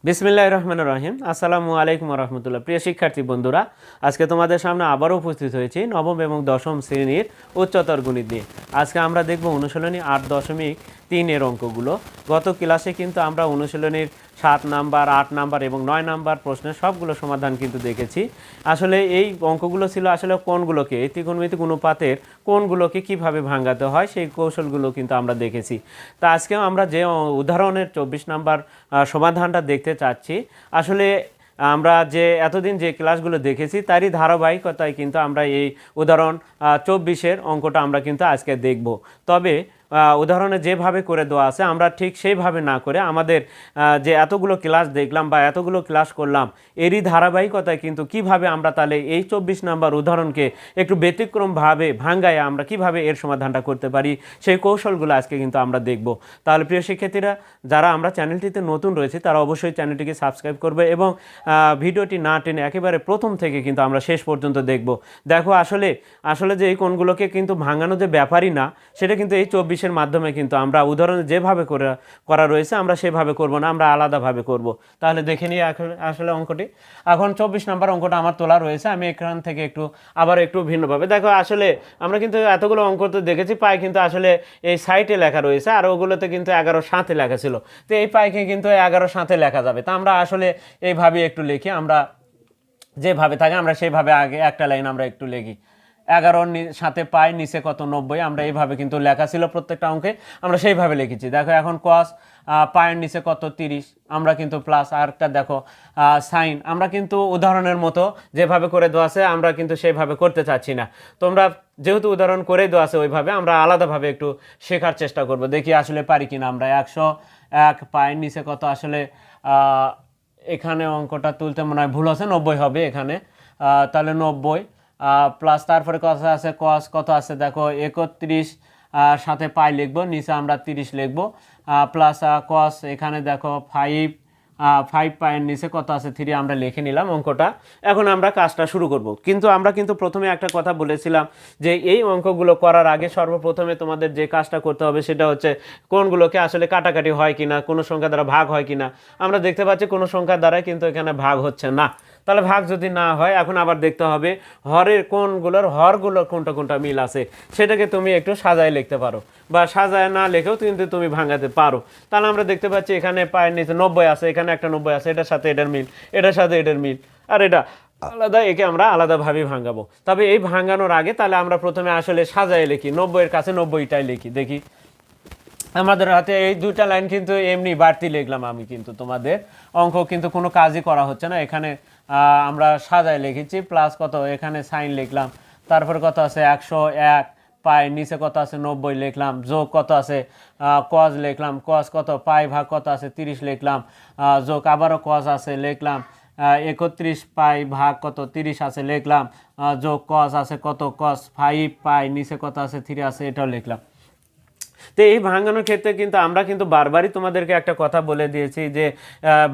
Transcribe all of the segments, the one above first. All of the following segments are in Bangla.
বিসমিল্লাহির রহমানির রহিম। আসসালামু আলাইকুম রহমতুল্লাহ। প্রিয় শিক্ষার্থী বন্ধুরা, আজকে তোমাদের সামনে আবারও উপস্থিত হয়েছি নবম এবং দশম শ্রেণীর উচ্চতর গণিত নিয়ে। আজকে আমরা দেখব অনুশীলনী 8.3 এর অঙ্কগুলো। গত ক্লাসে কিন্তু আমরা অনুশীলনীর 7 নাম্বার, 8 নাম্বার এবং 9 নাম্বার প্রশ্নের সবগুলো সমাধান কিন্তু দেখেছি। আসলে এই অঙ্কগুলো ছিল আসলে কোণগুলোকে, এই ত্রিকোণমিতিক অনুপাতের কোণগুলোকে কিভাবে ভাঙাতে হয় সেই কৌশলগুলো কিন্তু আমরা দেখেছি। তা আজকেও আমরা যে উদাহরণের 24 নাম্বার সমাধানটা দেখতে চাচ্ছি, আসলে আমরা যে এতদিন যে ক্লাসগুলো দেখেছি তারই ধারাবাহিকতায় কিন্তু আমরা এই উদাহরণ 24-এর অঙ্কটা আমরা কিন্তু আজকে দেখব। তবে উদাহরণে যেভাবে করে দেওয়া আছে আমরা ঠিক সেইভাবে না করে আমাদের যে এতগুলো ক্লাস দেখলাম বা এতগুলো ক্লাস করলাম এরই ধারাবাহিকতায় কিন্তু কিভাবে আমরা তাহলে এই 24 নাম্বার উদাহরণকে একটু ব্যতিক্রমভাবে ভাঙ্গায় আমরা কিভাবে এর সমাধানটা করতে পারি সেই কৌশলগুলো আজকে কিন্তু আমরা দেখব। তাহলে প্রিয় শিক্ষার্থীরা, যারা আমরা চ্যানেলটিতে নতুন রয়েছে তারা অবশ্যই চ্যানেলটিকে সাবস্ক্রাইব করবে এবং ভিডিওটি না টেনে একেবারে প্রথম থেকে কিন্তু আমরা শেষ পর্যন্ত দেখব। দেখো আসলে যে এই কোণগুলোকে কিন্তু ভাঙানো যে ব্যাপারই না, সেটা কিন্তু এই 24-এর মাধ্যমে কিন্তু আমরা উদাহরণে যেভাবে করা রয়েছে আমরা সেভাবে করব না, আমরা আলাদাভাবে করব। তাহলে দেখে নিই আসলে অঙ্কটি। এখন 24 নম্বর অঙ্কটা আমার তোলা রয়েছে, আমি এখান থেকে আবার একটু ভিন্নভাবে দেখো। আসলে আমরা কিন্তু এতগুলো অঙ্ক তো দেখেছি, পাই কিন্তু আসলে এই সাইটে লেখা রয়েছে আর ওগুলোতে কিন্তু 11 লেখা ছিল। তো এই পাইকে কিন্তু 11 লেখা যাবে। তা আমরা আসলে এইভাবে একটু লিখি, আমরা যেভাবে থাকে আমরা সেইভাবে আগে একটা লাইন আমরা একটু লিখি। 11 পাই, নিচে কত 90, আমরা এইভাবে কিন্তু লেখা ছিল প্রত্যেকটা অঙ্কে, আমরা সেইভাবে লিখেছি। দেখো এখন কস পায়ের নিচে কত 30, আমরা কিন্তু প্লাস আরেকটা দেখো সাইন, আমরা কিন্তু উদাহরণের মতো যেভাবে করে দেওয়া আছে আমরা কিন্তু সেইভাবে করতে চাচ্ছি না। তোমরা যেহেতু উদাহরণ করে দেওয়া আছে ওইভাবে, আমরা আলাদাভাবে একটু শেখার চেষ্টা করব, দেখি আসলে পারি কিনা আমরা। 101 পায়ের নিচে কত আসলে এখানে অঙ্কটা তুলতে মনে হয় ভুল আছে, 90 হবে এখানে। তাহলে 90 প্লাস তারপরে কথা আছে কস কত আছে দেখো 31, সাথে পাই লিখবো, নিচে আমরা 30 লিখবো, প্লাস কস এখানে দেখো 5 পায়ের নিচে কত আছে 3, আমরা লিখে নিলাম অঙ্কটা। এখন আমরা কাজটা শুরু করব। কিন্তু আমরা কিন্তু প্রথমে একটা কথা বলেছিলাম যে এই অঙ্কগুলো করার আগে সর্বপ্রথমে তোমাদের যে কাজটা করতে হবে সেটা হচ্ছে কোনগুলোকে আসলে কাটাকাটি হয় কিনা, কোনো সংখ্যা দ্বারা ভাগ হয় কিনা। আমরা দেখতে পাচ্ছি কোনো সংখ্যা দ্বারা কিন্তু এখানে ভাগ হচ্ছে না। তাহলে ভাগ যদি না হয় এখন আবার দেখতে হবে হরের কোনগুলোর হরগুলোর কোনটা কোনটা মিল আছে, সেটাকে তুমি একটু সাজায় লিখতে পারো বা সাজায় না লিখেও কিন্তু তুমি ভাঙাতে পারো। তাহলে আমরা দেখতে পাচ্ছি এখানে পায়ের নিচে 90 আছে, এখানে একটা 90 আছে, এটার সাথে এটার মিল, এটার সাথে এটার মিল, আর এটা আলাদা, একে আমরা আলাদাভাবে ভাঙাবো। তবে এই ভাঙানোর আগে তাহলে আমরা প্রথমে আসলে সাজায় লিখি, 90-এর কাছে 90টাই লিখি। দেখি আমাদের হাতে এই দুইটা লাইন কিন্তু এমনি বাড়তি লিখলাম আমি, কিন্তু তোমাদের অঙ্ক কিন্তু কোনো কাজই করা হচ্ছে না। এখানে আমরা সাজায় লিখেছি, প্লাস কত এখানে সাইন লিখলাম, তারপর কত আছে 101 পাই, নিচে কত আছে 90 লিখলাম, যোগ কত আছে কজ লিখলাম, কজ কত পাই ভাগ কত আছে 30 লিখলাম, যোগ আবারও কজ আছে লিখলাম, 31 পাই ভাগ কত 30 আছে লিখলাম, যোগ কজ আছে কত কজ 5 পাই, নিচে কত আছে 3 আছে, এটাও লিখলাম। তো এই ভাঙানোর ক্ষেত্রে কিন্তু আমরা কিন্তু বারবারই তোমাদেরকে একটা কথা বলে দিয়েছি যে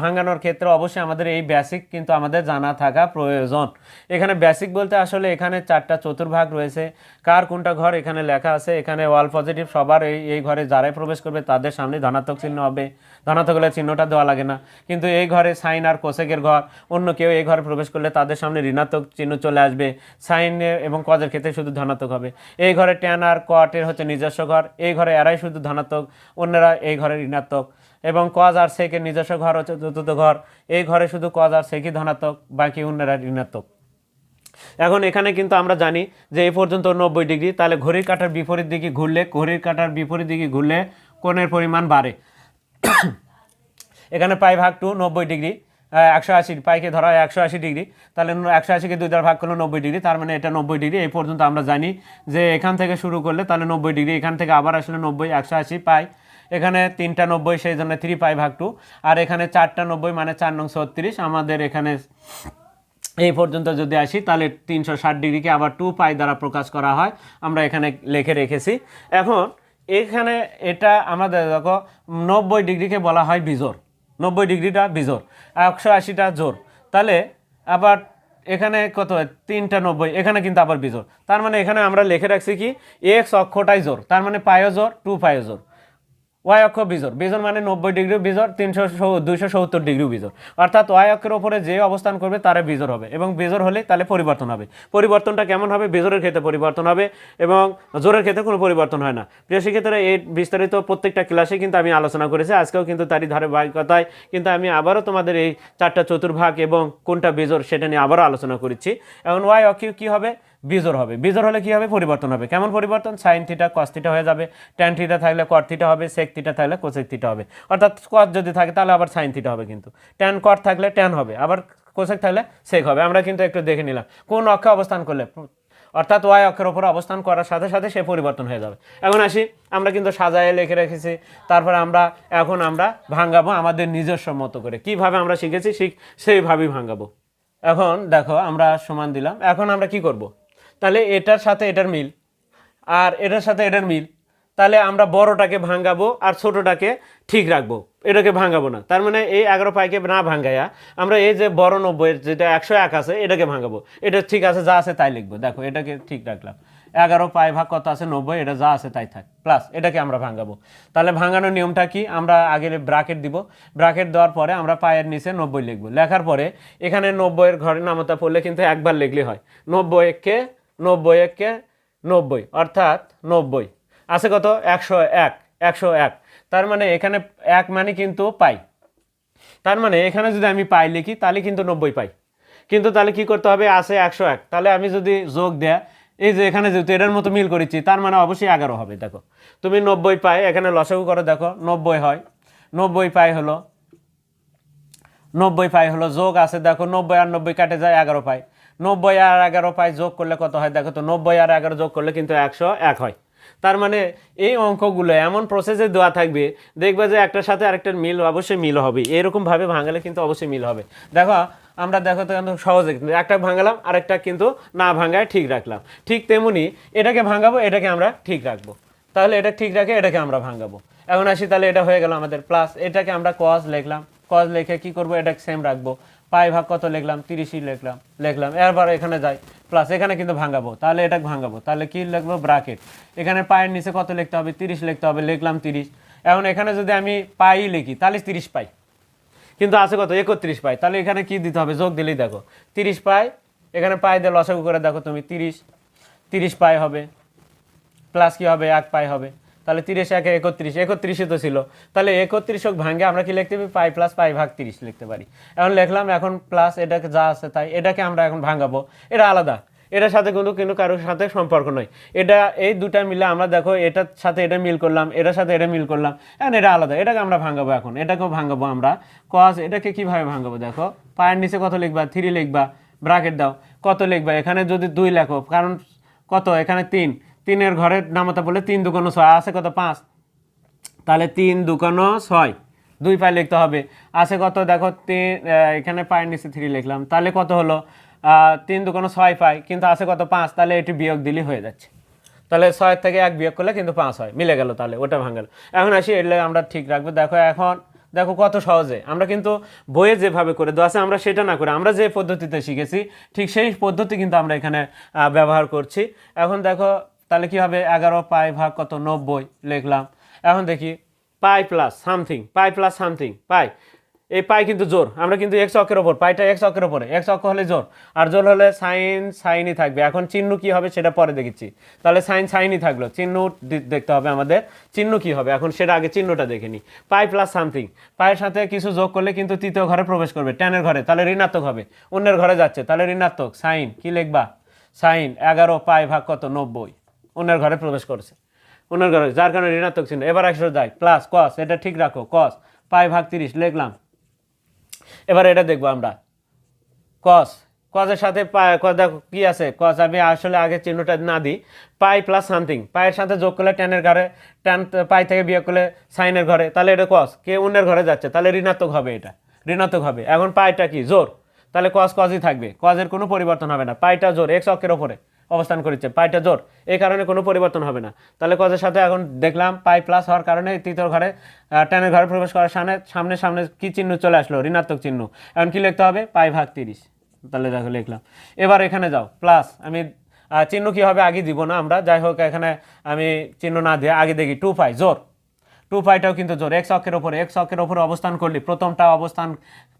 ভাঙানোর ক্ষেত্রে অবশ্যই আমাদের এই বেসিক কিন্তু আমাদের জানা থাকা প্রয়োজন। এখানে বেসিক বলতে আসলে এখানে 4টা চতুর্ভাগ রয়েছে, কার কোনটা ঘর এখানে লেখা আছে। এখানে অল পজিটিভ, সবার এই ঘরে যারাই প্রবেশ করবে তাদের সামনে ধনাত্মক চিহ্ন হবে, ধনাত্মক হলে চিহ্নটা দেওয়া লাগে না। কিন্তু এই ঘরে সাইন আর কোসেকের ঘর, অন্য কেউ এই ঘরে প্রবেশ করলে তাদের সামনে ঋণাত্মক চিহ্ন চলে আসবে। সাইন এবং কজের ক্ষেত্রে শুধু ধনাত্মক হবে। এই ঘরে ট্যান আর কটের হচ্ছে নিজস্ব ঘর, এই ঘরে এরাই শুধু ধনাত্মক, অন্যরা এই ঘরে ঋণাত্মক। এবং কজ আর সেকের নিজস্ব ঘর হচ্ছে চতুর্থ ঘর, এই ঘরে শুধু কজ আর সেকই ধনাত্মক, বাকি অন্যরা ঋণাত্মক। এখন এখানে কিন্তু আমরা জানি যে এই পর্যন্ত 90 ডিগ্রি, তাহলে ঘড়ির কাঁটার বিপরীত দিকে ঘুরলে কোণের পরিমাণ বাড়ে। এখানে পাই ভাগ 2 90 ডিগ্রি, 180 পাইকে ধরা হয় 180 ডিগ্রি, তাহলে 180কে 2 দ্বারা ভাগ করলে 90 ডিগ্রি, তার মানে এটা 90 ডিগ্রি। এই পর্যন্ত আমরা জানি যে এখান থেকে শুরু করলে তাহলে 90 ডিগ্রি, এখান থেকে আবার আসলে 90, 180 পাই, এখানে 3টা 90 সেই জন্য 3 পাই ভাগ 2, আর এখানে 4টা 90 মানে 4 নং 36। আমাদের এখানে এই পর্যন্ত যদি আসি তাহলে 360 ডিগ্রিকে আবার 2 পাই দ্বারা প্রকাশ করা হয়, আমরা এখানে লিখে রেখেছি। এখন এখানে এটা আমাদের দেখো 90 ডিগ্রিকে বলা হয় বিজোড়, 90 ডিগ্রিটা বিজোড়, 180টা জোড়। তাহলে আবার এখানে কত 3টা 90, এখানে কিন্তু আবার বিজোড়। তার মানে এখানে আমরা লিখে রাখছি কি এক্স অক্ষটাই জোড়, তার মানে পাইও জোড়, 2 পাইও জোড়। ওয়াই অক্ষ বিজোড়, বিজোড় মানে 90 ডিগ্রি বিজোড়, 270 ডিগ্রি বিজোড়, অর্থাৎ ওয়াই অক্ষের ওপরে যে অবস্থান করবে তারা বিজোড় হবে, এবং বিজোড় হলে তাহলে পরিবর্তন হবে। পরিবর্তনটা কেমন হবে? বিজোড়ের ক্ষেত্রে পরিবর্তন হবে এবং জোড়ের ক্ষেত্রে কোনো পরিবর্তন হয় না। প্রিয় শিক্ষার্থীরা, এই বিস্তারিত প্রত্যেকটা ক্লাসে কিন্তু আমি আলোচনা করেছি, আজকেও কিন্তু তারই ধারাবাহিকতায় কিন্তু আমি আবারও তোমাদের এই 4টা চতুর্ভাগ এবং কোনটা বিজোড় সেটা নিয়ে আবারও আলোচনা করেছি। এখন ওয়াই অক্ষ কী হবে? বিজোড় হবে। বিজোড় হলে কী হবে? পরিবর্তন হবে। কেমন পরিবর্তন? সাইন থিটা কস থিটা হয়ে যাবে, ট্যান থিটা থাকলে কট থিটা হবে, সেক থিটা থাকলে কোসেক থিটা হবে। অর্থাৎ কস যদি থাকে তাহলে আবার সাইন থিটা হবে, কিন্তু ট্যান কট থাকলে ট্যান হবে, আবার কোসেক থাকলে সেক হবে। আমরা কিন্তু একটু দেখে নিলাম কোন অক্ষে অবস্থান করলে, অর্থাৎ ওয়াই অক্ষের ওপর অবস্থান করার সাথে সাথে সে পরিবর্তন হয়ে যাবে। এখন আসি, আমরা কিন্তু সাজায় লিখে রেখেছি, তারপরে এখন আমরা ভাঙাবো আমাদের নিজস্ব মতো করে। কিভাবে আমরা শিখেছি সেইভাবেই ভাঙাবো। এখন দেখো আমরা সমান দিলাম, এখন আমরা কি করব? তাহলে এটার সাথে এটার মিল আর এটার সাথে এটার মিল, তাহলে আমরা বড়টাকে ভাঙাবো আর ছোটটাকে ঠিক রাখবো, এটাকে ভাঙাবো না। তার মানে এই 11 পাইকে না ভাঙাইয়া আমরা এই যে বড় 90 যেটা 101 আছে এটাকে ভাঙাবো। এটা ঠিক আছে, যা আছে তাই লিখবো। দেখো এটাকে ঠিক রাখলাম, 11 পাই ভাগ কত আছে? 90, এটা যা আছে তাই থাক, প্লাস এটাকে আমরা ভাঙাবো। তাহলে ভাঙানোর নিয়মটা কি? আমরা আগে ব্রাকেট দিব, ব্রাকেট দেওয়ার পরে আমরা পায়ের নিচে 90 লিখবো। লেখার পরে এখানে 90-এর ঘরে নামতা পড়লে কিন্তু একবার লিখলে হয়। 90 একে 90, অর্থাৎ 90 আছে কত? 101। তার মানে এখানে 1 মানে কিন্তু পাই, তার মানে এখানে যদি আমি পাই লিখি তাহলে কিন্তু 90 পাই। কিন্তু তাহলে কি করতে হবে? আছে 101, তাহলে আমি যদি যোগ দেয়া, এই যে এখানে যেহেতু এটার মতো মিল করেছি তার মানে অবশ্যই 11 হবে। দেখো তুমি 90 পাই, এখানে লসাগু করো, দেখো 90 হয়, 90 পাই হলো 90 পাই হলো, যোগ আছে দেখো 90 আর 90 কাটে যায়, 11 পাই। 90 আর 11 পাই যোগ করলে কত হয়? দেখো তো 90 আর 11 যোগ করলে কিন্তু 101 হয়। তার মানে এই অঙ্কগুলো এমন প্রসেসে দেওয়া থাকবে, দেখবে যে একটার সাথে আরেকটার মিল অবশ্যই মিল হবে, এরকমভাবে ভাঙালে কিন্তু অবশ্যই মিল হবে। দেখো আমরা দেখো তো সহজে কিন্তু একটা ভাঙালাম আরেকটা কিন্তু না ভাঙায় ঠিক রাখলাম। ঠিক তেমনি এটাকে ভাঙাবো, এটাকে আমরা ঠিক রাখবো, তাহলে এটা ঠিক রাখে এটাকে আমরা ভাঙাবো। এখন আসি, তাহলে এটা হয়ে গেল আমাদের, প্লাস এটাকে আমরা কস লিখলাম, কস লিখে কি করব? এটাকে সেম রাখবো, পাই ভাগ কত লিখলাম? 30ই লিখলাম। এরপর এখানে যাই, প্লাস এখানে কিন্তু ভাঙাবো, তাহলে এটাকে ভাঙাবো, তাহলে কি লিখবো? ব্রাকেট। এখানে পায়ের নিচে কত লিখতে হবে? 30 লিখতে হবে, লিখলাম 30। এখন এখানে যদি আমি পাই লিখি তাহলে 30 পাই, কিন্তু আছে কত? 31 পাই। তাহলে এখানে কি দিতে হবে? যোগ দিলেই দেখো 30 পাই, এখানে পাই দিয়ে লসাগু করে দেখো তুমি 30 পাই হবে, প্লাস কি হবে? 1 পাই হবে। তাহলে 30 একে 31 তো ছিল, তাহলে 31 ভাঙে আমরা কি লিখতে পারি? পাই প্লাস পাই ভাগ 30 লিখতে পারি। এখন লিখলাম, এখন প্লাস এটাকে যা আছে তাই, এটাকে আমরা এখন ভাঙাবো। এটা আলাদা, এটার সাথে কিন্তু কারোর সাথে সম্পর্ক নয়। এটা এই দুটা মিলে আমরা দেখো এটার সাথে এটা মিল করলাম, এটার সাথে এটা মিল করলাম, এখন এটা আলাদা, এটাকে আমরা ভাঙাবো। এখন এটাকেও ভাঙাবো আমরা। কস এটাকে কিভাবে ভাঙাবো? দেখো পায়ের নিচে কত লিখবা? 3 লিখবা, ব্রাকেট দাও, কত লিখবা? এখানে যদি 2 লেখো, কারণ কত? এখানে 3 ঘরের নামতা বলে 3 দুগুণ 6 আছে কত? 5, তাহলে 3 দুগুণ 6, 2 পাই লিখতে হবে। আছে কত? দেখো এখানে পায়ের নিচে 3 লিখলাম, তাহলে কত হলো? 3 দুগুণ 6 পাই, কিন্তু আছে কত? 5, তাহলে এটি বিয়োগ দিলে হয়ে যাচ্ছে। তাহলে 6 থেকে 1 বিয়োগ করলে কিন্তু 5 হয়, মিলে গেল, তাহলে ওটা ভাঙাল। এখন আসি, এটা আমরা ঠিক রাখবো। দেখো এখন দেখো কত সহজে, আমরা কিন্তু বইয়ে যেভাবে করে দেওয়া আছে আমরা সেটা না করে আমরা যে পদ্ধতিতে শিখেছি ঠিক সেই পদ্ধতি কিন্তু আমরা এখানে ব্যবহার করছি। এখন দেখো তাহলে কি হবে? 11 পাই ভাগ কত? 90 লিখলাম। এখন দেখি পাই প্লাস সামথিং পাই, এই পাই কিন্তু জোর, আমরা কিন্তু এক্স অক্ষের ওপর, পাইটা এক্স অক্ষের ওপরে, এক্স অক্ষ হলে জোর, আর জোর হলে সাইনই থাকবে। এখন চিহ্ন কি হবে সেটা পরে দেখেছি, তাহলে সাইনই থাকলো, চিহ্ন দেখতে হবে আমাদের, চিহ্ন কি হবে এখন সেটা আগে চিহ্নটা দেখে নিই। পাই প্লাস সামথিং, পায়ের সাথে কিছু যোগ করলে কিন্তু তৃতীয় ঘরে প্রবেশ করবে, ট্যানের ঘরে, তাহলে ঋণাত্মক হবে, অন্যের ঘরে যাচ্ছে তাহলে ঋণাত্মক। সাইন কি লিখবা? সাইন 11 পাই ভাগ কত? 90, অন্যের ঘরে প্রবেশ করছে, অন্যের ঘরে, যার কারণে ঋণাত্মক চিহ্ন। এবার একশো যায়, প্লাস কস, এটা ঠিক রাখো, কস পাই ভাগ 30 লিখলাম। এবার এটা দেখবো আমরা, কজের সাথে দেখো কি আছে? কজ আমি আসলে আগে চিহ্নটা না দিই, পাই প্লাস সামথিং, পায়ের সাথে যোগ করলে ট্যানের ঘরে, ট্যান পাই থেকে বিয়োগ করলে সাইনের ঘরে, তাহলে এটা কস, কে অন্যের ঘরে যাচ্ছে তাহলে ঋণাত্মক হবে, এটা ঋণাত্মক হবে। এখন পাইটা কি? জোর, তাহলে কজই থাকবে, কজের কোনো পরিবর্তন হবে না, পাইটা জোর, এক্স অক্ষের ওপরে অবস্থান করেছে, পাইটা জোর, এই কারণে কোনো পরিবর্তন হবে না। তাহলে কজের সাথে এখন দেখলাম পাই প্লাস হওয়ার কারণে তৃতীয় ঘরে, ট্যানের ঘরে প্রবেশ করার সামনে কি চিহ্ন চলে আসলো? ঋণাত্মক চিহ্ন। এখন কি লিখতে হবে? পাই ভাগ 30, তাহলে দেখো লিখলাম। এবার এখানে যাও, প্লাস আমি চিহ্ন কি হবে আগে দিব না আমরা, যাই হোক এখানে আমি চিহ্ন না দিয়ে আগে দেখি 2 পাই জোর, টু পাইটাও কিন্তু জোর, এক্স অক্ষের ওপরে অবস্থান করলে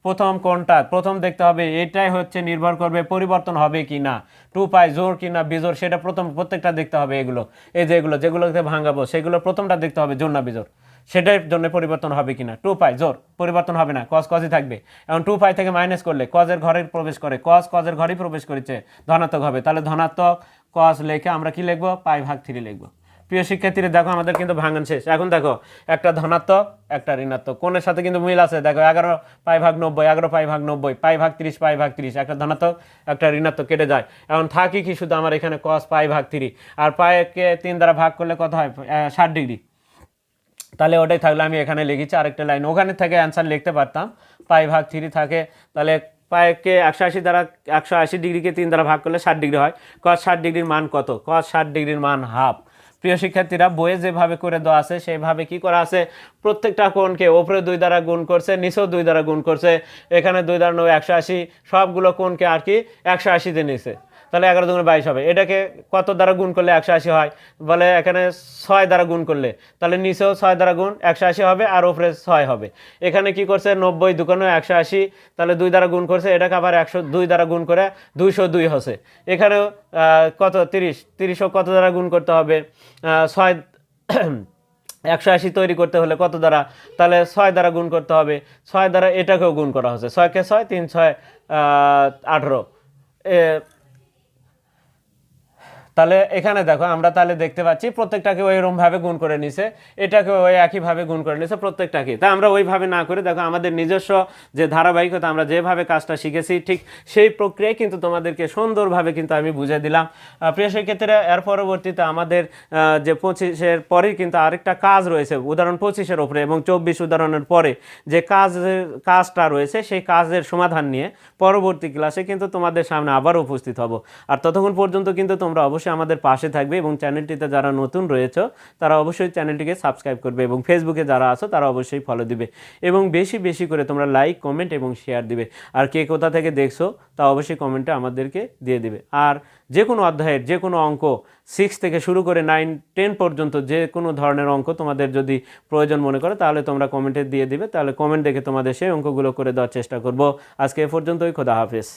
প্রথম কোনটা প্রথম দেখতে হবে, এটাই হচ্ছে নির্ভর করবে পরিবর্তন হবে কি না, টু পাই জোর কি না বিজোর সেটা প্রত্যেকটা দেখতে হবে। এগুলো এই যে যেগুলোকে ভাঙাবো সেগুলো প্রথমটা দেখতে হবে জোর না বিজোর, সেটার জন্য পরিবর্তন হবে কিনা। টু পাই জোর পরিবর্তন হবে না, কজ কজই থাকবে। এখন টু পাই থেকে মাইনাস করলে কজের ঘরে প্রবেশ করে, কজের ঘরেই প্রবেশ করেছে, ধনাত্মক হবে। তাহলে ধনাত্মক কজ লেখে আমরা কি লিখবো, পাই ভাগ 3 লিখবো। প্রিয় শিক্ষার্থীরা দেখো আমাদের কিন্তু ভাঙান শেষ। এখন দেখো একটা ধনাত্মক একটা ঋণাত্মক, কোণের সাথে কিন্তু মিল আছে। দেখো 11 পাই ভাগ 90, 11 পাই ভাগ 90, পাই ভাগ 30, পাই ভাগ 30, একটা ধনাত্মক একটা ঋণাত্মক কেটে যায়। এখন থাকি কি শুধু আমার এখানে কস পাই ভাগ 3, আর পাইকে 3 দ্বারা ভাগ করলে কত হয়, 60 ডিগ্রি। তাহলে ওটাই থাকলে আমি এখানে লিখেছি আরেকটা লাইন, ওখানে থেকে অ্যান্সার লিখতে পারতাম। পাই ভাগ 3 থাকে, তাহলে পাইকে 180 দ্বারা 180 ডিগ্রিকে 3 দ্বারা ভাগ করলে 60 ডিগ্রি হয়। কস 60 ডিগ্রির মান কত, কস 60 ডিগ্রির মান হাফ। প্রিয় শিক্ষার্থীরা বইয়ে যেভাবে করে দেওয়া আছে সেইভাবে কি করা আছে, প্রত্যেকটা কোণকে ওপরে 2 দ্বারা গুণ করছে, নিচেও 2 দ্বারা গুণ করছে। এখানে 2 দ্বারা 9 180, সবগুলো কোণকে আর কি 180 দিয়ে নিছে। তাহলে 11 দুগুণে 22 হবে। এটাকে কত দ্বারা গুণ করলে 180 হয়, বলে এখানে 6 দ্বারা গুণ করলে, তাহলে নিচেও 6 দ্বারা গুণ 180 হবে আর উপরে 6 হবে। এখানে কি করছে 90 দুগুণে 180, তাহলে 2 দ্বারা গুণ করছে, এটাকে আবার 102 দ্বারা গুণ করে 202 হচ্ছে। এখানেও কত 30ও কত দ্বারা গুণ করতে হবে, 6 180 তৈরি করতে হলে কত দ্বারা, তাহলে 6 দ্বারা গুণ করতে হবে। 6 দ্বারা এটাকেও গুণ করা হচ্ছে, 6কে 6, 3 6 18। তাহলে এখানে দেখো আমরা তাহলে দেখতে পাচ্ছি প্রত্যেকটাকে ওইরকমভাবে গুণ করে নিছে, এটাকে ওই একইভাবে গুণ করে নিছে প্রত্যেকটাকে। তা আমরা ওইভাবে না করে দেখো আমাদের নিজস্ব যে ধারাবাহিকতা, আমরা যেভাবে কাজটা শিখেছি ঠিক সেই প্রক্রিয়ায় কিন্তু তোমাদেরকে সুন্দরভাবে কিন্তু আমি বুঝিয়ে দিলাম। প্রিয় শিক্ষার্থীরা, এর পরবর্তীতে আমাদের যে 25-এর পরেই কিন্তু আরেকটা কাজ রয়েছে, উদাহরণ 25-এর ওপরে এবং 24 উদাহরণের পরে যে কাজটা রয়েছে সেই কাজের সমাধান নিয়ে পরবর্তী ক্লাসে কিন্তু তোমাদের সামনে আবার উপস্থিত হব। আর ততক্ষণ পর্যন্ত কিন্তু তোমরা অবশ্যই আমাদের পাশে থাকবে এবং চ্যানেলটিতে যারা নতুন রয়েছে তারা অবশ্যই চ্যানেলটিকে সাবস্ক্রাইব করবে এবং ফেসবুকে যারা আছো তারা অবশ্যই ফলো দিবে এবং বেশি বেশি করে তোমরা লাইক কমেন্ট এবং শেয়ার দিবে। আর কে কোথা থেকে দেখছো তা অবশ্যই কমেন্টে আমাদেরকে দিয়ে দিবে। আর যে কোনো অধ্যায়ের যে কোনো অঙ্ক 6 থেকে শুরু করে 9 10 পর্যন্ত যে কোনো ধরনের অঙ্ক তোমাদের যদি প্রয়োজন মনে করো তাহলে তোমরা কমেন্টে দিয়ে দিবে, তাহলে কমেন্ট দেখে তোমাদের সেই অঙ্কগুলো করে দেওয়ার চেষ্টা করব। আজকে এ পর্যন্তই, খোদা হাফেজ।